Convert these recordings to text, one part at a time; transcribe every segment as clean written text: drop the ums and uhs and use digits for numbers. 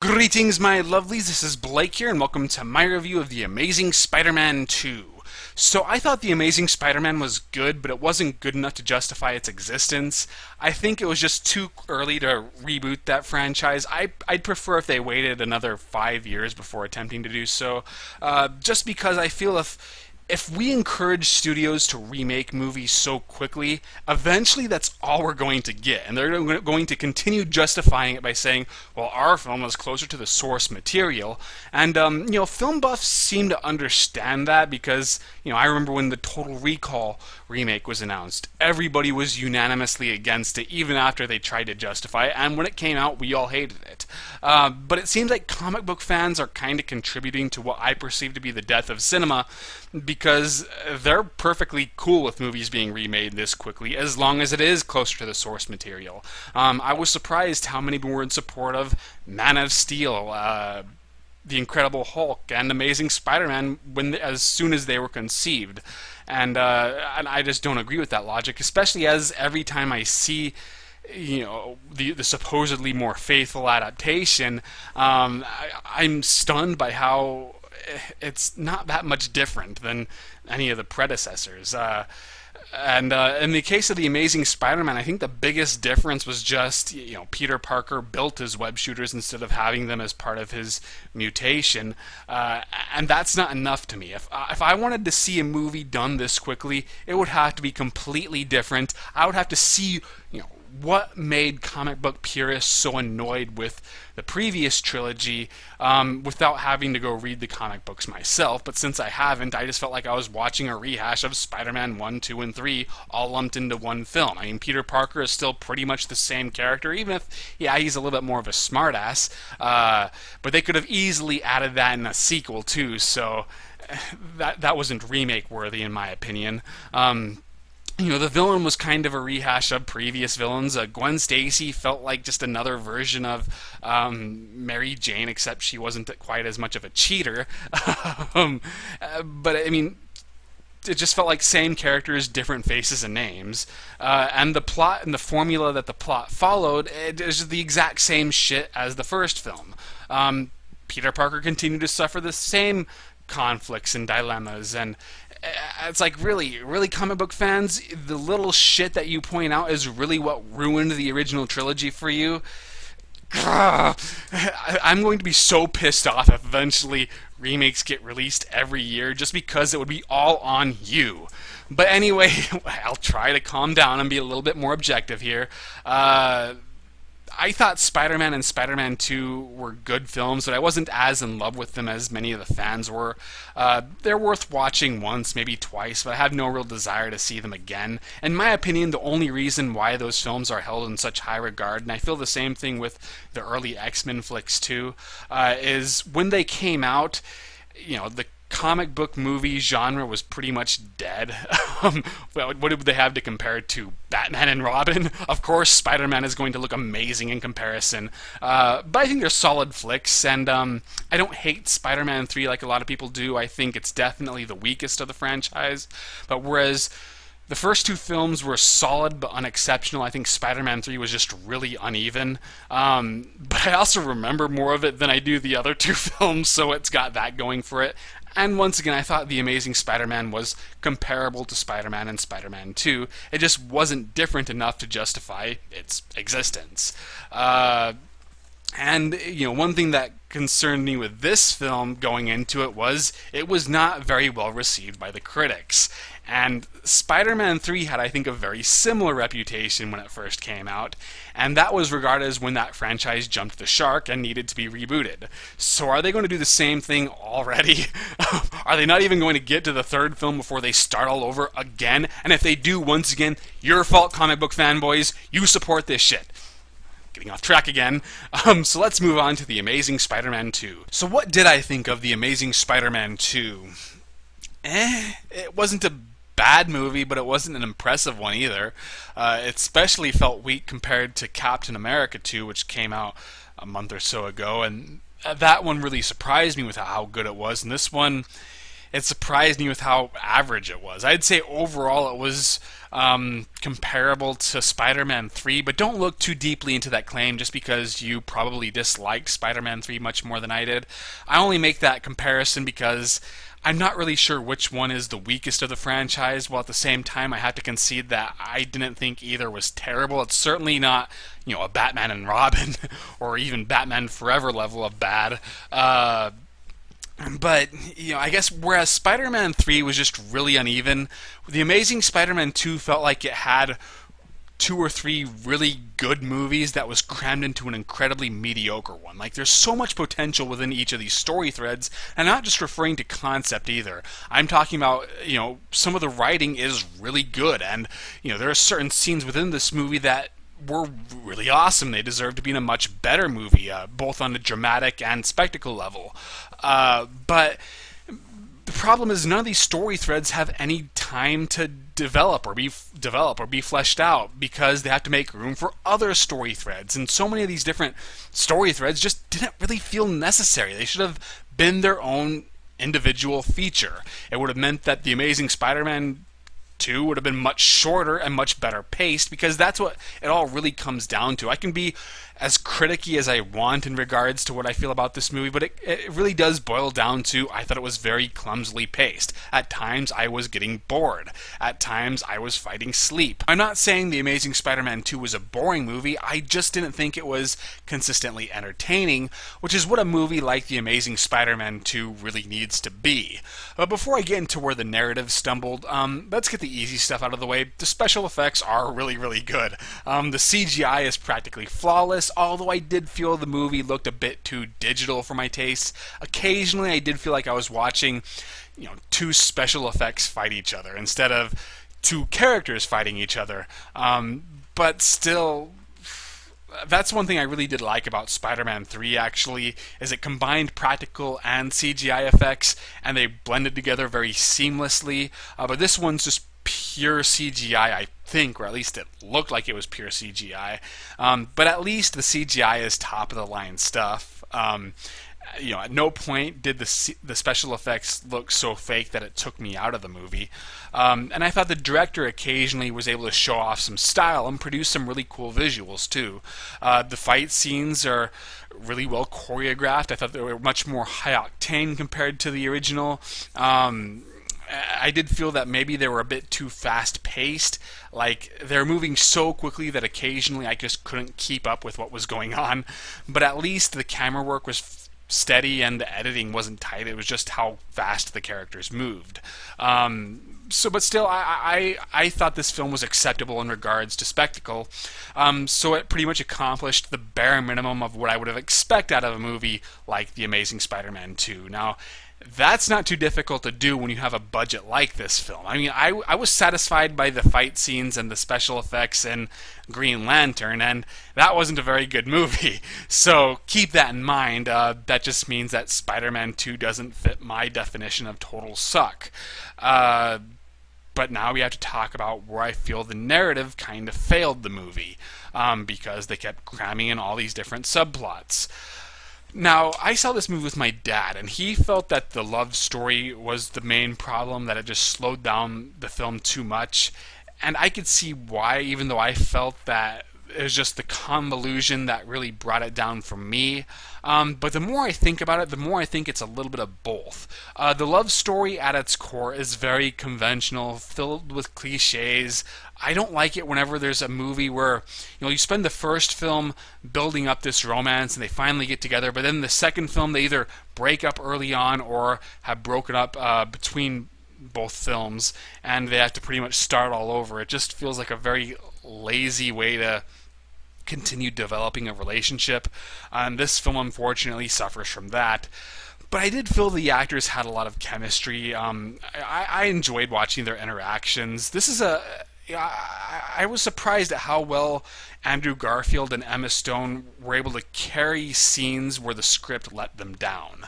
Greetings, my lovelies. This is Blake here, and welcome to my review of The Amazing Spider-Man 2. So I thought The Amazing Spider-Man was good, but it wasn't good enough to justify its existence. I think it was just too early to reboot that franchise. I'd prefer if they waited another 5 years before attempting to do so, just because I feel if we encourage studios to remake movies so quickly, eventually that's all we're going to get. And they're going to continue justifying it by saying, well, our film was closer to the source material. And, film buffs seem to understand that because, I remember when the Total Recall remake was announced. Everybody was unanimously against it, even after they tried to justify it. And when it came out, we all hated it. But it seems like comic book fans are kind of contributing to what I perceive to be the death of cinema, because they're perfectly cool with movies being remade this quickly, as long as it is closer to the source material. I was surprised how many were in support of Man of Steel, The Incredible Hulk, and Amazing Spider-Man as soon as they were conceived. And I just don't agree with that logic, especially as every time I see the supposedly more faithful adaptation, I'm stunned by how it's not that much different than any of the predecessors. And in the case of The Amazing Spider-Man, I think the biggest difference was just, Peter Parker built his web shooters instead of having them as part of his mutation. And that's not enough to me. If I wanted to see a movie done this quickly, it would have to be completely different. I would have to see, what made comic book purists so annoyed with the previous trilogy without having to go read the comic books myself. But since I haven't, I just felt like I was watching a rehash of Spider-Man 1, 2, and 3 all lumped into one film. I mean, Peter Parker is still pretty much the same character, even if, he's a little bit more of a smartass. But they could have easily added that in a sequel, too, so that wasn't remake-worthy, in my opinion. The villain was kind of a rehash of previous villains. Gwen Stacy felt like just another version of Mary Jane, except she wasn't quite as much of a cheater. But, I mean, it just felt like same characters, different faces and names. And the plot and the formula that the plot followed is the exact same shit as the first film. Peter Parker continued to suffer the same conflicts and dilemmas, and it's like, really, comic book fans, the little shit that you point out is really what ruined the original trilogy for you? I'm going to be so pissed off if eventually remakes get released every year, just because it would be all on you. But anyway, I'll try to calm down and be a little bit more objective here. I thought Spider-Man and Spider-Man 2 were good films, but I wasn't as in love with them as many of the fans were. They're worth watching once, maybe twice, but I have no real desire to see them again. In my opinion, the only reason why those films are held in such high regard, and I feel the same thing with the early X-Men flicks too, is when they came out, the comic book movie genre was pretty much dead. What would they have to compare it to? Batman and Robin? Of course, Spider-Man is going to look amazing in comparison. But I think they're solid flicks, and I don't hate Spider-Man 3 like a lot of people do. I think it's definitely the weakest of the franchise. But whereas the first two films were solid but unexceptional, I think Spider-Man 3 was just really uneven. But I also remember more of it than I do the other two films, so it's got that going for it. And once again, I thought The Amazing Spider-Man was comparable to Spider-Man and Spider-Man 2. It just wasn't different enough to justify its existence. And, one thing that concerned me with this film going into it was not very well received by the critics. And Spider-Man 3 had, I think, a very similar reputation when it first came out, and that was regarded as when that franchise jumped the shark and needed to be rebooted. So are they going to do the same thing already? Are they not even going to get to the third film before they start all over again? And if they do, once again, your fault, comic book fanboys. You support this shit. Getting off track again. So let's move on to The Amazing Spider-Man 2. So what did I think of The Amazing Spider-Man 2? It wasn't a bad movie, but it wasn't an impressive one either. It especially felt weak compared to Captain America 2, which came out a month or so ago, and that one really surprised me with how good it was. And this one, it surprised me with how average it was. I'd say overall it was comparable to Spider-Man 3, but don't look too deeply into that claim just because you probably disliked Spider-Man 3 much more than I did. I only make that comparison because I'm not really sure which one is the weakest of the franchise, while at the same time I have to concede that I didn't think either was terrible. It's certainly not, a Batman and Robin or even Batman Forever level of bad. But, I guess whereas Spider-Man 3 was just really uneven, The Amazing Spider-Man 2 felt like it had 2 or 3 really good movies that was crammed into an incredibly mediocre one. Like, there's so much potential within each of these story threads, and I'm not just referring to concept either. I'm talking about, some of the writing is really good, and, there are certain scenes within this movie that were really awesome. They deserve to be in a much better movie, both on the dramatic and spectacle level. But the problem is none of these story threads have any time to develop or be fleshed out because they have to make room for other story threads, and so many of these different story threads just didn't really feel necessary. They should have been their own individual feature. It would have meant that The Amazing Spider-Man 2 would have been much shorter and much better paced, because that's what it all really comes down to. I can be as criticky as I want in regards to what I feel about this movie, but it really does boil down to I thought it was very clumsily paced. At times I was getting bored. At times I was fighting sleep. I'm not saying The Amazing Spider-Man 2 was a boring movie, I just didn't think it was consistently entertaining, which is what a movie like The Amazing Spider-Man 2 really needs to be. But before I get into where the narrative stumbled, let's get the easy stuff out of the way. The special effects are really, really good. The CGI is practically flawless, although I did feel the movie looked a bit too digital for my tastes. Occasionally I did feel like I was watching, 2 special effects fight each other instead of 2 characters fighting each other. But still, that's one thing I really did like about Spider-Man 3, actually, is it combined practical and CGI effects, and they blended together very seamlessly. But this one's just pure CGI, I think, or at least it looked like it was pure CGI. But at least the CGI is top of the line stuff. At no point did the special effects look so fake that it took me out of the movie. And I thought the director occasionally was able to show off some style and produce some really cool visuals too. The fight scenes are really well choreographed. I thought they were much more high octane compared to the original. I did feel that maybe they were a bit too fast-paced. Like, they're moving so quickly that occasionally I just couldn't keep up with what was going on. But at least the camera work was steady and the editing wasn't tight. It was just how fast the characters moved. But still, I thought this film was acceptable in regards to spectacle. So it pretty much accomplished the bare minimum of what I would have expected out of a movie like The Amazing Spider-Man 2. Now, that's not too difficult to do when you have a budget like this film. I mean, I was satisfied by the fight scenes and the special effects in Green Lantern, and that wasn't a very good movie. So keep that in mind. That just means that Spider-Man 2 doesn't fit my definition of total suck. But now we have to talk about where I feel the narrative kind of failed the movie, because they kept cramming in all these different subplots. Now, I saw this movie with my dad, and he felt that the love story was the main problem, that it just slowed down the film too much. And I could see why, even though I felt that it was just the convolution that really brought it down for me. But the more I think about it, the more I think it's a little bit of both. The love story at its core is very conventional, filled with cliches. I don't like it whenever there's a movie where you spend the first film building up this romance and they finally get together, but then the second film they either break up early on or have broken up between both films, and they have to pretty much start all over. It just feels like a very lazy way to continue developing a relationship. This film unfortunately suffers from that. But I did feel the actors had a lot of chemistry. I enjoyed watching their interactions. I was surprised at how well Andrew Garfield and Emma Stone were able to carry scenes where the script let them down.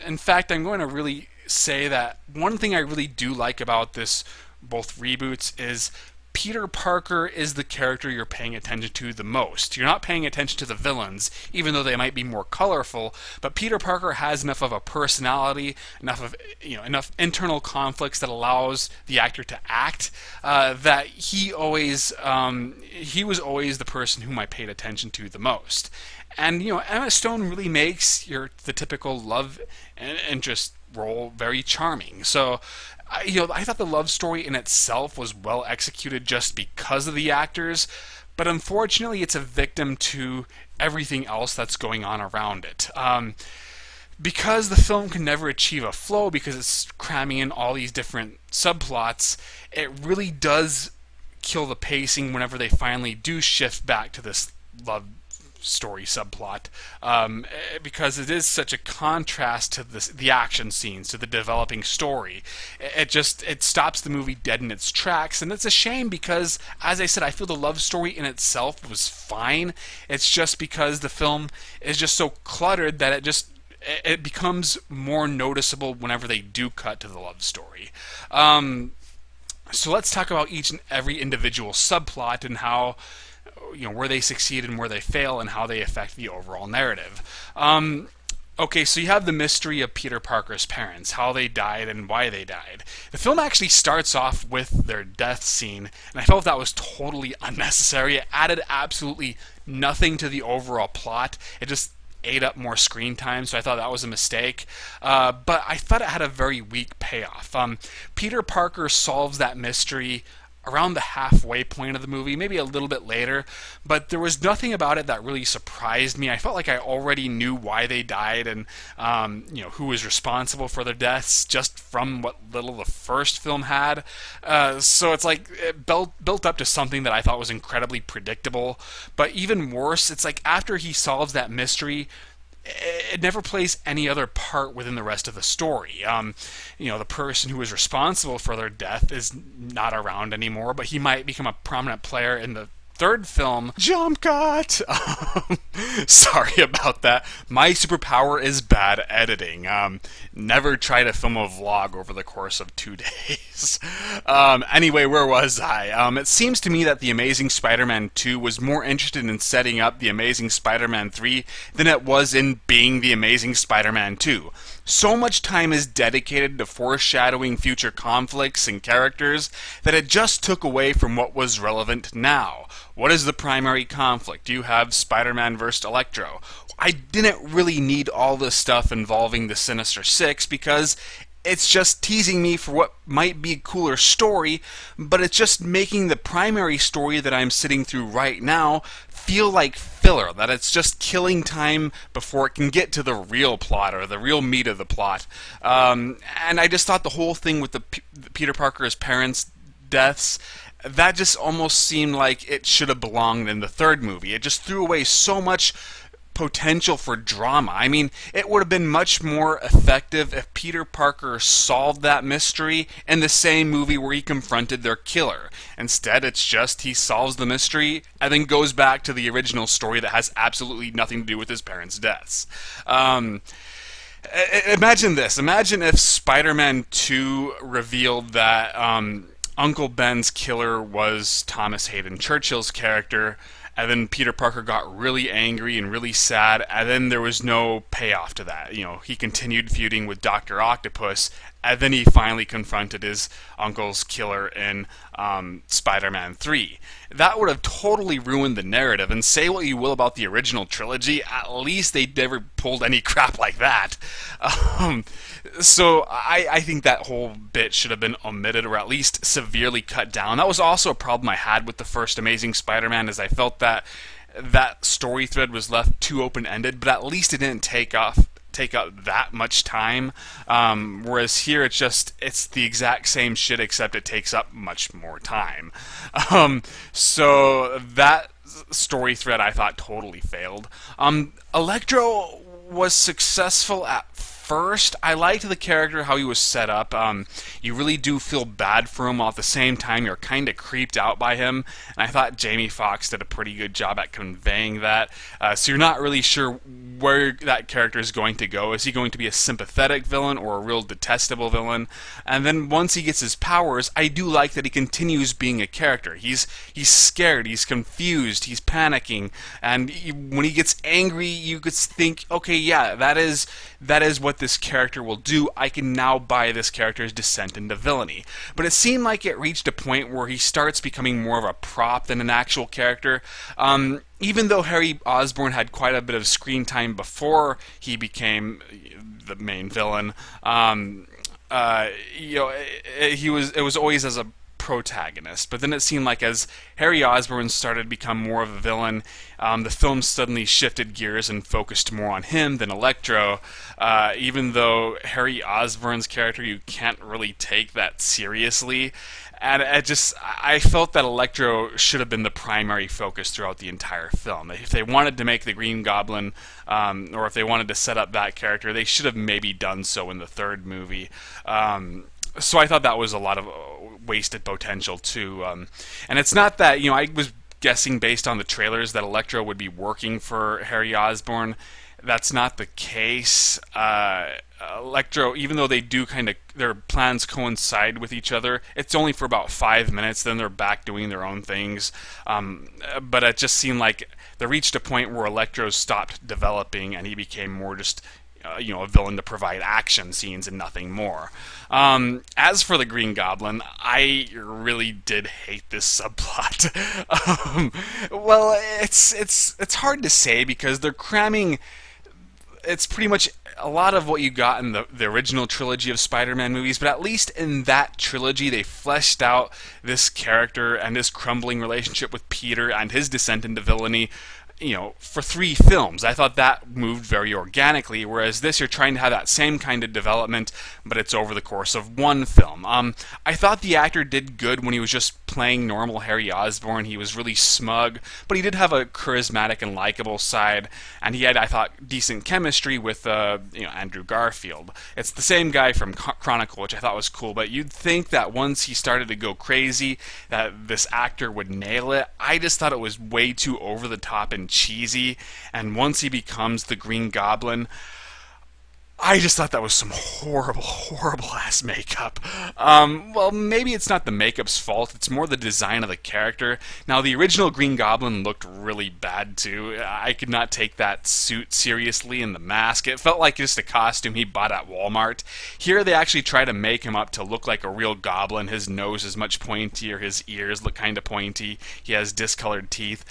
In fact, I'm going to really say that one thing I really do like about this, both reboots, is Peter Parker is the character you're paying attention to the most. You're not paying attention to the villains, even though they might be more colorful, but Peter Parker has enough of a personality, enough internal conflicts that allows the actor to act, that he was always the person whom I paid attention to the most. And Emma Stone really makes the typical love interest role very charming. So I thought the love story in itself was well executed just because of the actors, but unfortunately it's a victim to everything else that's going on around it. Because the film can never achieve a flow because it's cramming in all these different subplots, it really does kill the pacing whenever they finally do shift back to this love story subplot, because it is such a contrast to the action scenes, to the developing story. It stops the movie dead in its tracks, and it's a shame because, as I said, I feel the love story in itself was fine. It's just because the film is just so cluttered that it becomes more noticeable whenever they do cut to the love story. So let's talk about each and every individual subplot and how where they succeed and where they fail and how they affect the overall narrative. Okay, so you have the mystery of Peter Parker's parents, how they died and why they died. The film actually starts off with their death scene, and I felt that was totally unnecessary. It added absolutely nothing to the overall plot. It just ate up more screen time, so I thought that was a mistake. But I thought it had a very weak payoff. Peter Parker solves that mystery around the halfway point of the movie, maybe a little bit later, but there was nothing about it that really surprised me. I felt like I already knew why they died and who was responsible for their deaths just from what little the first film had. So it's like it built up to something that I thought was incredibly predictable. But even worse, it's like after he solves that mystery, it never plays any other part within the rest of the story. The person who was responsible for their death is not around anymore, but he might become a prominent player in the third film. Jump cut! Sorry about that. My superpower is bad editing. Never try to film a vlog over the course of 2 days. Anyway, where was I? It seems to me that The Amazing Spider-Man 2 was more interested in setting up The Amazing Spider-Man 3 than it was in being The Amazing Spider-Man 2. So much time is dedicated to foreshadowing future conflicts and characters that it just took away from what was relevant now. What is the primary conflict? You have Spider-Man vs. Electro. I didn't really need all this stuff involving the Sinister Six because it's just teasing me for what might be a cooler story, but it's just making the primary story that I'm sitting through right now feel like filler, that it's just killing time before it can get to the real plot or the real meat of the plot. And I just thought the whole thing with the Peter Parker's parents' deaths, that just almost seemed like it should have belonged in the third movie. It just threw away so much potential for drama. I mean, it would have been much more effective if Peter Parker solved that mystery in the same movie where he confronted their killer. Instead, it's just he solves the mystery and then goes back to the original story that has absolutely nothing to do with his parents' deaths. Imagine this. Imagine if Spider-Man 2 revealed that Uncle Ben's killer was Thomas Hayden Churchill's character, and then Peter Parker got really angry and really sad, and then there was no payoff to that. He continued feuding with Dr. Octopus, and then he finally confronted his uncle's killer in Spider-Man 3. That would have totally ruined the narrative, and say what you will about the original trilogy, at least they never pulled any crap like that. So I think that whole bit should have been omitted or at least severely cut down. That was also a problem I had with the first Amazing Spider-Man, is I felt that that story thread was left too open-ended, but at least it didn't take up that much time. Whereas here it's the exact same shit except it takes up much more time. So that story thread I thought totally failed. Electro was successful at first, I liked the character, how he was set up. You really do feel bad for him, while at the same time you're kind of creeped out by him. And I thought Jamie Foxx did a pretty good job at conveying that. So you're not really sure where that character is going to go. Is he going to be a sympathetic villain or a real detestable villain? And then once he gets his powers, I do like that he continues being a character. He's scared, he's confused, he's panicking, and when he gets angry, you could think, okay, yeah, that is what this character will do. I can now buy this character's descent into villainy. But it seemed like it reached a point where he starts becoming more of a prop than an actual character. Even though Harry Osborn had quite a bit of screen time before he became the main villain, it was always as a protagonist. But then it seemed like as Harry Osborn started to become more of a villain, the film suddenly shifted gears and focused more on him than Electro. Even though Harry Osborn's character you can't really take that seriously. And I felt that Electro should have been the primary focus throughout the entire film. If they wanted to make the Green Goblin, or if they wanted to set up that character, they should have maybe done so in the third movie. So I thought that was a lot of wasted potential too. And it's not that, I was guessing based on the trailers that Electro would be working for Harry Osborn. That's not the case. Electro, even though they do their plans coincide with each other, it's only for about 5 minutes, then they're back doing their own things. But it just seemed like they reached a point where Electro stopped developing and he became more just a villain to provide action scenes and nothing more. As for the Green Goblin, I really did hate this subplot. Well, it's hard to say because they're cramming. It's pretty much a lot of what you got in the original trilogy of Spider-Man movies, but at least in that trilogy they fleshed out this character and his crumbling relationship with Peter and his descent into villainy, for 3 films. I thought that moved very organically, whereas this you're trying to have that same kind of development, but it's over the course of 1 film. I thought the actor did good when he was just playing normal Harry Osborn. He was really smug, but he did have a charismatic and likable side, and he had, I thought, decent chemistry with Andrew Garfield. It's the same guy from Chronicle, which I thought was cool, but you'd think that once he started to go crazy, that this actor would nail it. I just thought it was way too over the top and cheesy, and once he becomes the Green Goblin, I just thought that was some horrible ass makeup. Well, maybe it's not the makeup's fault, it's more the design of the character. Now, the original Green Goblin looked really bad too. I could not take that suit seriously, and the mask, it felt like just a costume he bought at Walmart. Here they actually try to make him up to look like a real goblin. His nose is much pointier, his ears look kind of pointy, he has discolored teeth.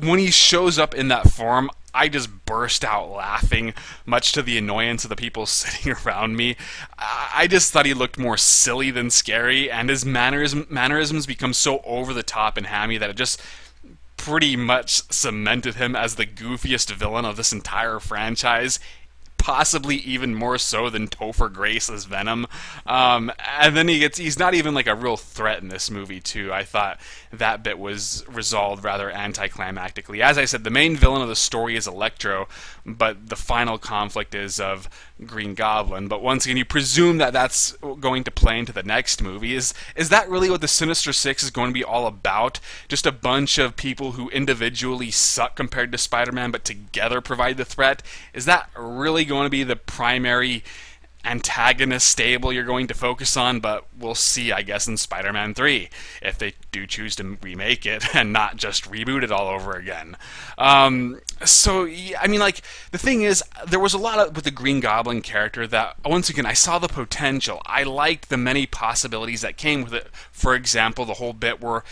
When he shows up in that form, I just burst out laughing, much to the annoyance of the people sitting around me. I just thought he looked more silly than scary, and his mannerisms become so over the top and hammy that it just pretty much cemented him as the goofiest villain of this entire franchise. Possibly even more so than Topher Grace as Venom. And then he's not even like a real threat in this movie too. I thought that bit was resolved rather anticlimactically. As I said, the main villain of the story is Electro, but the final conflict is of Green Goblin. But once again, you presume that that's going to play into the next movie. Is that really what the Sinister Six is going to be all about? Just a bunch of people who individually suck compared to Spider-Man, but together provide the threat? Is that really going to be the primary antagonist stable you're going to focus on? But we'll see, I guess, in Spider-Man 3, if they do choose to remake it and not just reboot it all over again. So, I mean, like, the thing is, there was a lot with the Green Goblin character that, once again, I saw the potential. I liked the many possibilities that came with it. For example, the whole bit where,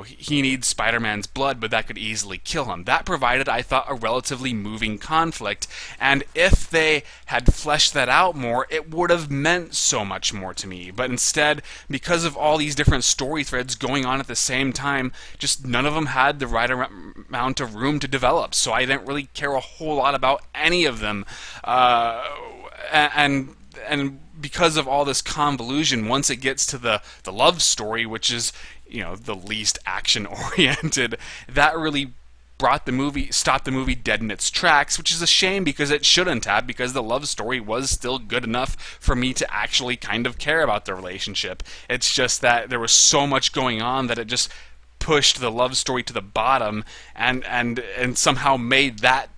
he needs Spider-Man's blood, but that could easily kill him. That provided, I thought, a relatively moving conflict, and if they had fleshed that out more, it would have meant so much more to me. But instead, because of all these different story threads going on at the same time, just none of them had the right amount of room to develop, so I didn't really care a whole lot about any of them. And because of all this convolution, once it gets to the love story, which is, the least action-oriented, that really stopped the movie dead in its tracks, which is a shame because it shouldn't have, because the love story was still good enough for me to actually kind of care about the relationship. It's just that there was so much going on that it just pushed the love story to the bottom and somehow made that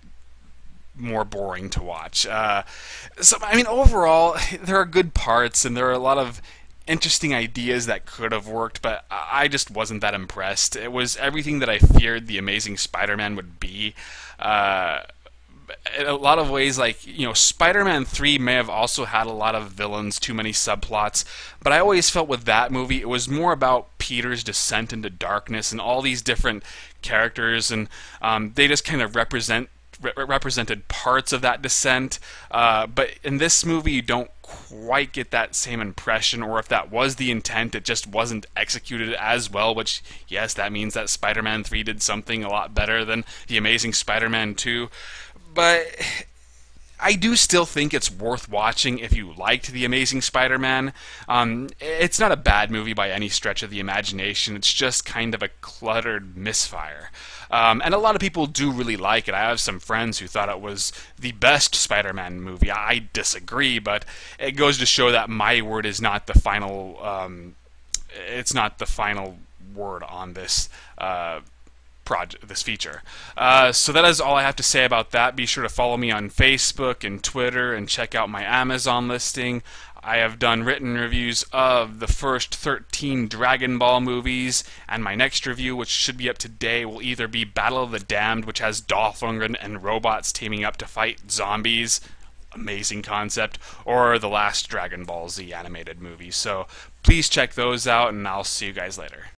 more boring to watch. So I mean, overall, there are good parts and there are a lot of interesting ideas that could have worked, but I just wasn't that impressed. It was everything that I feared the Amazing Spider-Man would be. In a lot of ways, like, you know, Spider-Man 3 may have also had a lot of villains, too many subplots, but I always felt with that movie it was more about Peter's descent into darkness and all these different characters, and they just kind of represented parts of that descent, but in this movie you don't quite get that same impression, or if that was the intent, it just wasn't executed as well, which, yes, that means that Spider-Man 3 did something a lot better than The Amazing Spider-Man 2, but I do still think it's worth watching if you liked The Amazing Spider-Man. It's not a bad movie by any stretch of the imagination. It's just kind of a cluttered misfire. And a lot of people do really like it. I have some friends who thought it was the best Spider-Man movie. I disagree, but it goes to show that my word is not the final. It's not the final word on this this feature. So that is all I have to say about that. Be sure to follow me on Facebook and Twitter and check out my Amazon listing. I have done written reviews of the first 13 Dragon Ball movies, and my next review, which should be up today, will either be Battle of the Damned, which has Dolph Lundgren and robots teaming up to fight zombies, amazing concept, or the last Dragon Ball Z animated movie. So please check those out, and I'll see you guys later.